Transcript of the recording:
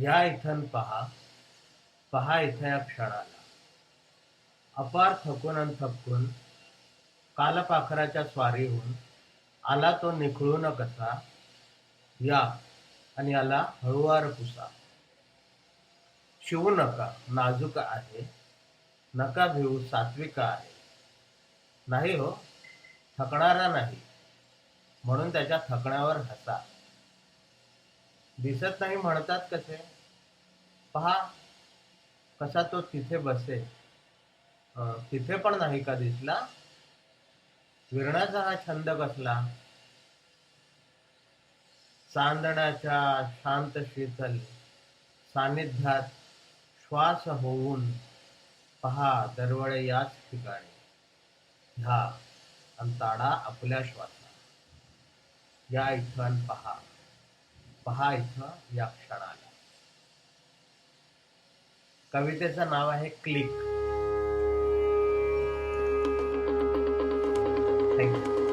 या इथं पहा, पहा इथं या क्षणाला. अपार थकून अन थकून कालपाखराच्या स्वारीहून आला तो निखळून कसा. या आणि याला हळुवार पुसा. शिवू नका नाजूक आहे, नका भिवू सात्विक आहे. नाही हो, थकणारा नाही, म्हणून त्याच्या थकण्यावर हसा. दिसत नाही म्हणतात कसे, पहा कसा तो तिथे बसे. तिथे पण नाही का दिसला, विरणाचा हा छंद कसला. चांदण्याच्या शांत शीतल सानिध्यात श्वास होऊन पहा दरवळे याच ठिकाणी. घ्या अन ताडा आपल्या श्वासा. या इथं अन पहा, पहा इथं या क्षणाला. कवितेचं नाव आहे क्लिक. थँक्यू.